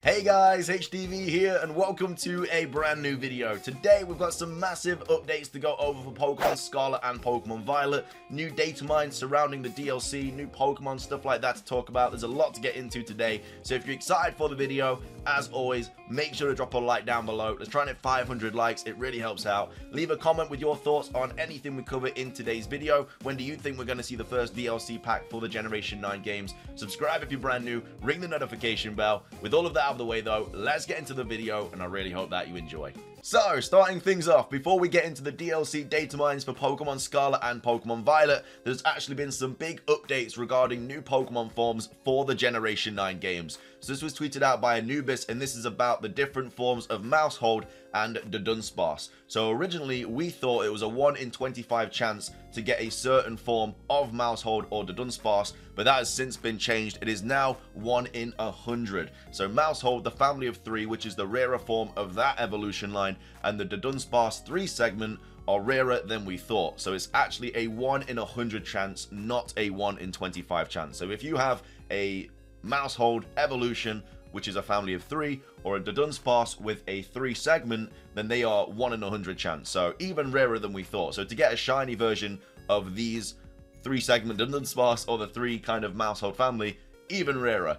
Hey guys, HDvee here and welcome to a brand new video. Today we've got some massive updates to go over for Pokemon Scarlet and Pokemon Violet, new Datamines surrounding the DLC, new Pokemon, stuff like that to talk about. There's a lot to get into today, so if you're excited for the video, as always, make sure to drop a like down below. Let's try and hit 500 likes, it really helps out. Leave a comment with your thoughts on anything we cover in today's video. When do you think we're going to see the first DLC pack for the Generation 9 games? Subscribe if you're brand new, ring the notification bell. With all of that out of the way though, let's get into the video and I really hope that you enjoy. So, starting things off, before we get into the DLC Datamines for Pokemon Scarlet and Pokemon Violet, there's actually been some big updates regarding new Pokemon forms for the Generation 9 games. So this was tweeted out by Anubis, and this is about the different forms of Maushold and the Dunsparce. So originally, we thought it was a 1 in 25 chance to get a certain form of Maushold or the Dunsparce, but that has since been changed. It is now 1 in 100. So Maushold, the family of 3, which is the rarer form of that evolution line, and the Dunsparce 3 segment are rarer than we thought. So it's actually a 1 in 100 chance, not a 1 in 25 chance. So if you have a Maushold evolution, which is a family of 3, or a Dunsparce with a 3 segment, then they are 1 in 100 chance. So even rarer than we thought. So to get a shiny version of these 3 segment Dunsparce or the 3 kind of Maushold family, even rarer.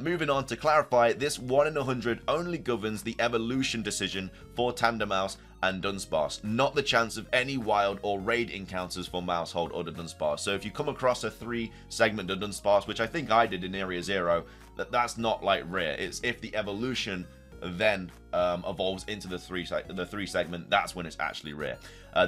Moving on to clarify, this 1 in 100 only governs the evolution decision for Tandemaus and Dunsparce, not the chance of any wild or raid encounters for Maushold or the Dunsparce. So if you come across a 3 segment Dunsparce, which I think I did in Area 0, that's not like rare. It's if the evolution then evolves into the 3 segment, that's when it's actually rare.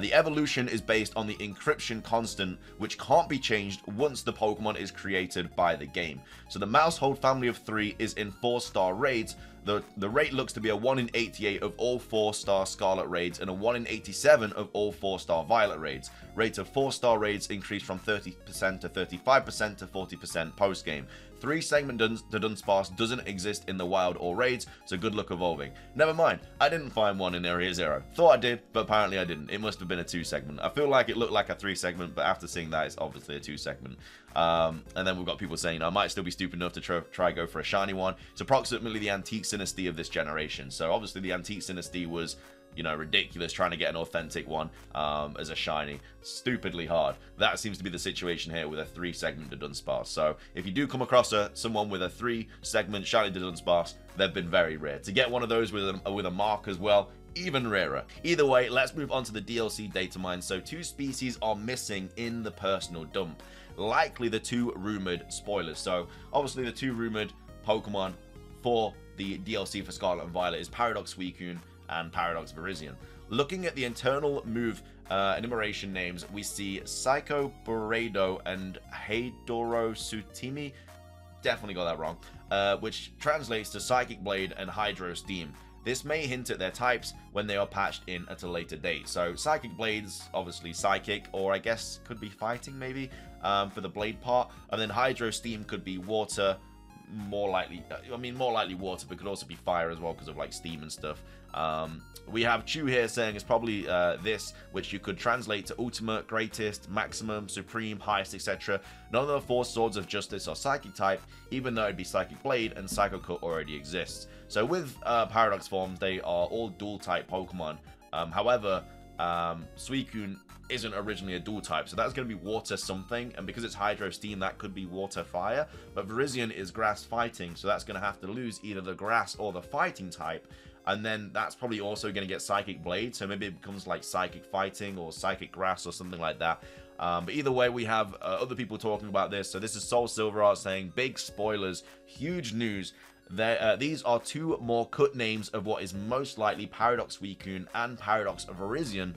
The evolution is based on the encryption constant, which can't be changed once the Pokemon is created by the game. So the Maushold family of 3 is in 4-star raids. The rate looks to be a 1 in 88 of all 4-star Scarlet raids and a 1 in 87 of all 4-star Violet raids. Rates of 4-star raids increase from 30% to 35% to 40% post-game. 3 segment the Dunsparce doesn't exist in the wild or raids, so good luck evolving. Never mind, I didn't find one in Area 0. Thought I did, but apparently I didn't. It must have been a 2 segment. I feel like it looked like a 3 segment, but after seeing that, it's obviously a 2 segment. And then we've got people saying, I might still be stupid enough to try go for a shiny one. It's approximately the Antique Sinistee of this generation. So obviously the Antique Sinistee was, you know, ridiculous trying to get an authentic one as a shiny. Stupidly hard. That seems to be the situation here with a 3 segment Dunsparce. So if you do come across someone with a 3 segment shiny Dunsparce, they've been very rare. To get one of those with a mark as well, even rarer. Either way, let's move on to the DLC Datamine. So 2 species are missing in the personal dump. Likely the 2 rumored spoilers. So obviously the 2 rumored Pokemon for the DLC for Scarlet and Violet is Paradox Suicune and Paradox Virizion. Looking at the internal move enumeration names, we see Psycho Boredo and Heidoro Sutimi. Definitely got that wrong. Which translates to Psychic Blade and Hydro Steam. This may hint at their types when they are patched in at a later date. So Psychic Blade's obviously Psychic, or I guess could be Fighting maybe for the Blade part. And then Hydro Steam could be Water, more likely water, but could also be fire as well because of like steam and stuff. We have Chew here saying it's probably this, which you could translate to Ultimate, Greatest, Maximum, Supreme, Highest, etc. None of the 4 Swords of Justice are Psychic type, even though it'd be Psychic Blade and Psycho Cut already exists. So with Paradox forms, they are all dual type Pokemon. However, Suicune isn't originally a dual type, so that's going to be water something, and because it's Hydro Steam, that could be water fire. But Virizion is grass fighting, so that's going to have to lose either the grass or the fighting type, and then that's probably also going to get Psychic Blade, so maybe it becomes like Psychic Fighting or Psychic Grass or something like that. But either way, we have other people talking about this. So this is Soul Silver Art saying, big spoilers, huge news. These are 2 more cut names of what is most likely Paradox Suicune and Paradox Virizion.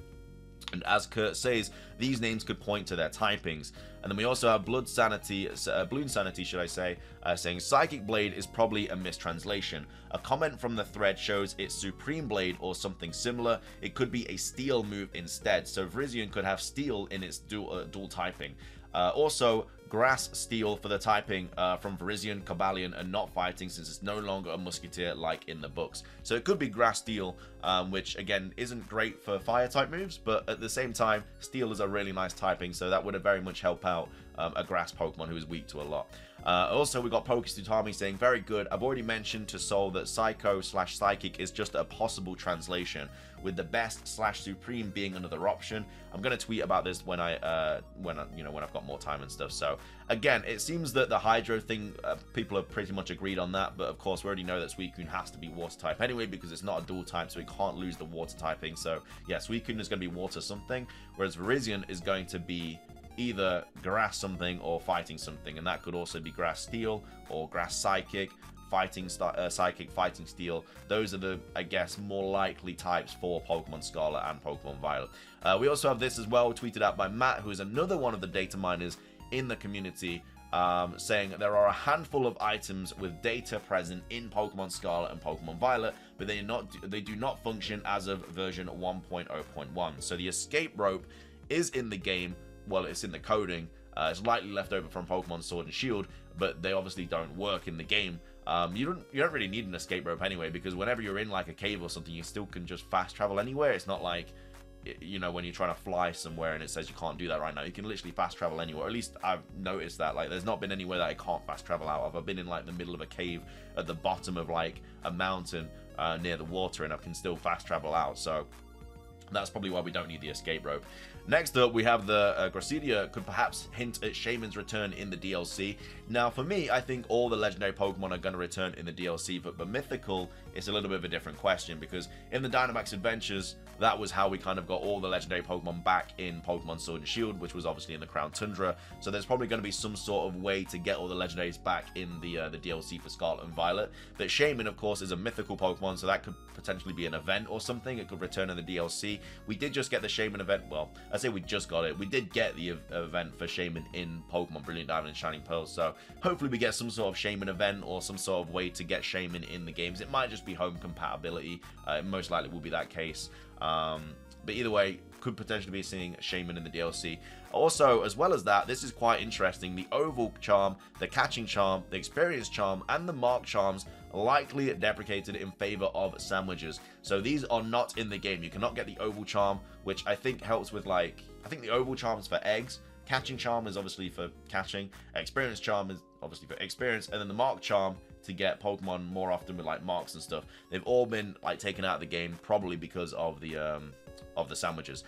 And as Kurt says, these names could point to their typings. And then we also have Bloon Sanity, saying Psychic Blade is probably a mistranslation. A comment from the thread shows it's Supreme Blade or something similar. It could be a Steel move instead. So Virizion could have Steel in its dual typing. Also, Grass Steel for the typing from Virizion, Cobalion, and not fighting, since it's no longer a Musketeer like in the books. So it could be Grass Steel, which again isn't great for fire type moves, but at the same time, Steel is a really nice typing, so that would have very much helped out a grass Pokemon who is weak to a lot. Also, we got Pokestutami saying, very good. I've already mentioned to Soul that Psycho/Psychic is just a possible translation, with the best/supreme being another option. I'm gonna tweet about this when I've got more time and stuff. So again, it seems that the Hydro thing, people have pretty much agreed on that, but of course we already know that Suicune has to be water type anyway, because it's not a dual type, so we can't lose the water typing. So yeah, Suicune is gonna be water something, whereas Virizion is going to be either grass something or fighting something, and that could also be grass steel or grass psychic, psychic, fighting steel. Those are the, I guess, more likely types for Pokemon Scarlet and Pokemon Violet. We also have this as well, tweeted out by Matt, who is another one of the data miners in the community, saying there are a handful of items with data present in Pokemon Scarlet and Pokemon Violet, but they do not function as of version 1.0.1. So the escape rope is in the game. Well, it's in the coding. It's likely left over from Pokemon Sword and Shield, but they obviously don't work in the game. You don't really need an escape rope anyway, because whenever you're in like a cave or something, you still can just fast travel anywhere. It's not like, you know, when you're trying to fly somewhere and it says you can't do that right now. You can literally fast travel anywhere. At least I've noticed that. Like, there's not been anywhere that I can't fast travel out of. I've been in like the middle of a cave at the bottom of like a mountain near the water, and I can still fast travel out. So that's probably why we don't need the escape rope. Next up, we have the Gracidia could perhaps hint at Shaman's return in the DLC. Now, for me, I think all the legendary Pokemon are going to return in the DLC, but Mythical is a little bit of a different question, because in the Dynamax Adventures, that was how we kind of got all the legendary Pokemon back in Pokemon Sword and Shield, which was obviously in the Crown Tundra. So there's probably going to be some sort of way to get all the legendaries back in the DLC for Scarlet and Violet. But Shaman, of course, is a mythical Pokemon, so that could potentially be an event or something. It could return in the DLC. We did just get the Shaman event. Well, I say we just got it. We did get the event for Shaman in Pokemon Brilliant Diamond and Shining Pearl. So hopefully we get some sort of Shaman event or some sort of way to get Shaman in the games. It might just be home compatibility. It most likely will be that case. But either way, could potentially be seeing Shaman in the DLC. Also, as well as that, this is quite interesting. The Oval Charm, the Catching Charm, the Experience Charm, and the Mark Charms likely deprecated in favor of sandwiches. So these are not in the game. You cannot get the Oval Charm, which I think helps with, like, I think the Oval Charm is for eggs. Catching Charm is obviously for catching. Experience Charm is obviously for experience. And then the Mark Charm to get Pokemon more often with, like, marks and stuff. They've all been, like, taken out of the game, probably because of the sandwiches.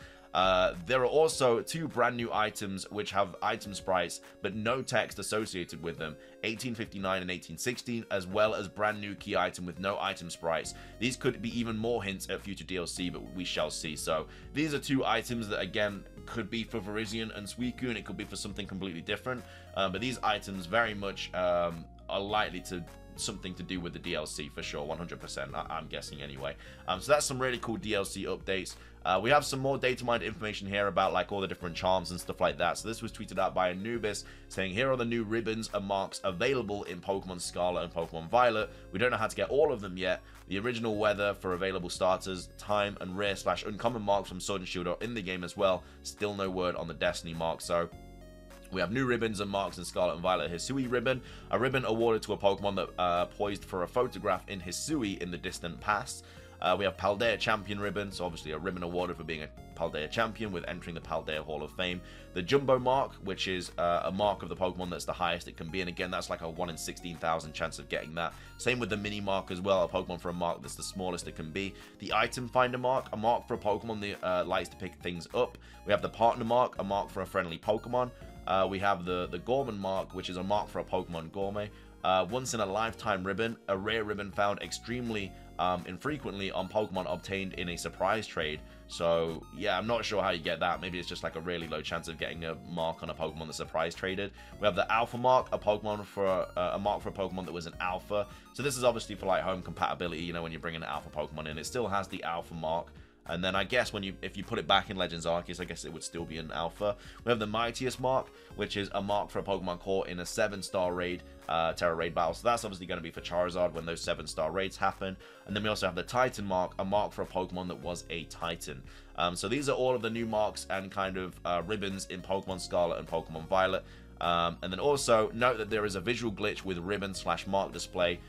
There are also 2 brand new items which have item sprites but no text associated with them, 1859 and 1816, as well as brand new key item with no item sprites. These could be even more hints at future DLC, but we shall see. So these are 2 items that, again, could be for Virizion and Suicune. It could be for something completely different, but these items very much are likely to something to do with the DLC for sure, 100%, I'm guessing anyway. So that's some really cool DLC updates. We have some more data mined information here about, like, all the different charms and stuff like that. So this was tweeted out by Anubis saying, here are the new ribbons and marks available in Pokemon Scarlet and Pokemon Violet. We don't know how to get all of them yet. The original weather for available starters, time, and rare/uncommon marks from Sword and Shield are in the game as well. Still no word on the Destiny mark. So we have new ribbons and marks in Scarlet and Violet. Hisui ribbon, a ribbon awarded to a Pokemon that poised for a photograph in Hisui in the distant past. We have Paldea Champion ribbon, so obviously a ribbon awarded for being a Paldea Champion with entering the Paldea Hall of Fame. The Jumbo mark, which is a mark of the Pokemon that's the highest it can be, and again, that's like a 1 in 16,000 chance of getting that. Same with the Mini mark as well, a Pokemon for a mark that's the smallest it can be. The Item Finder mark, a mark for a Pokemon that likes to pick things up. We have the Partner mark, a mark for a friendly Pokemon. We have the Gourmand mark, which is a mark for a Pokemon Gourmet. Once in a lifetime ribbon, a rare ribbon found extremely infrequently on Pokemon obtained in a surprise trade. So yeah, I'm not sure how you get that. Maybe it's just like a really low chance of getting a mark on a Pokemon that's surprise traded. We have the Alpha mark, a Pokemon for a mark for a Pokemon that was an Alpha. So this is obviously for, like, home compatibility. You know, when you're bringing an Alpha Pokemon in, it still has the Alpha mark. And then I guess if you put it back in Legends Arceus, I guess it would still be an Alpha. We have the Mightiest mark, which is a mark for a Pokemon caught in a 7-star raid, Terra raid battle. So that's obviously going to be for Charizard when those 7-star raids happen. And then we also have the Titan mark, a mark for a Pokemon that was a Titan. So these are all of the new marks and kind of ribbons in Pokemon Scarlet and Pokemon Violet. And then also note that there is a visual glitch with ribbon/mark display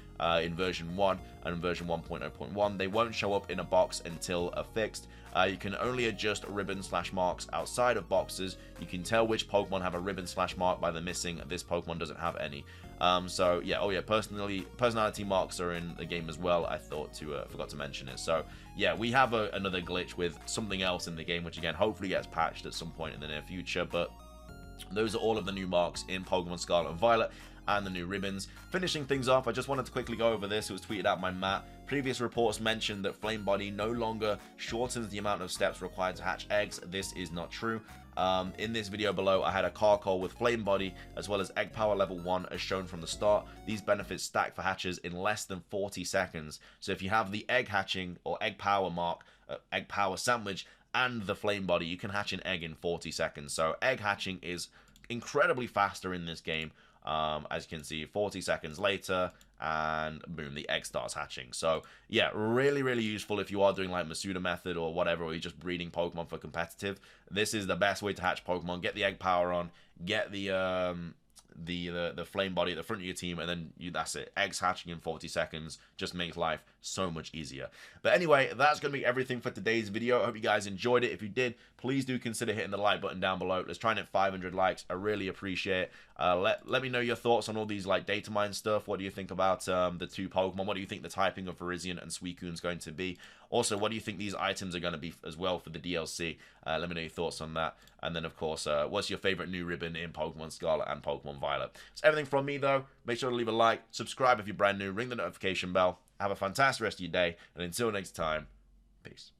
in version 1 and version 1.0.1. They won't show up in a box until fixed. You can only adjust ribbon/marks outside of boxes. You can tell which Pokemon have a ribbon/mark by the missing. This Pokemon doesn't have any. So yeah, oh yeah, personality marks are in the game as well. I thought to forgot to mention it. So yeah, we have another glitch with something else in the game, which again hopefully gets patched at some point in the near future. But those are all of the new marks in Pokemon Scarlet and Violet and the new ribbons. Finishing things off, I just wanted to quickly go over this. It was tweeted out by Matt. Previous reports mentioned that Flame Body no longer shortens the amount of steps required to hatch eggs. This is not true. In this video below, I had a car call with Flame Body as well as Egg Power level 1 as shown from the start. These benefits stack for hatches in less than 40 seconds. So if you have the egg hatching or Egg Power mark, Egg Power sandwich, and the Flame Body, you can hatch an egg in 40 seconds. So egg hatching is incredibly faster in this game. As you can see, 40 seconds later, and boom, the egg starts hatching. So yeah, really useful if you are doing like Masuda method or whatever, or you're just breeding Pokemon for competitive. This is the best way to hatch Pokemon. Get the Egg Power on, get the Flame Body at the front of your team, and then that's it. Eggs hatching in 40 seconds just makes life so much easier. But anyway, that's going to be everything for today's video. I hope you guys enjoyed it. If you did, please do consider hitting the like button down below. Let's try and hit 500 likes. I really appreciate it. Let me know your thoughts on all these like Datamine stuff. What do you think about the two Pokemon? What do you think the typing of Virizion and Suicune is going to be? Also, what do you think these items are going to be as well for the DLC? Let me know your thoughts on that. And then, of course, what's your favorite new ribbon in Pokemon Scarlet and Pokemon Violet? That's everything from me, though. Make sure to leave a like, subscribe if you're brand new, ring the notification bell. Have a fantastic rest of your day, and until next time, peace.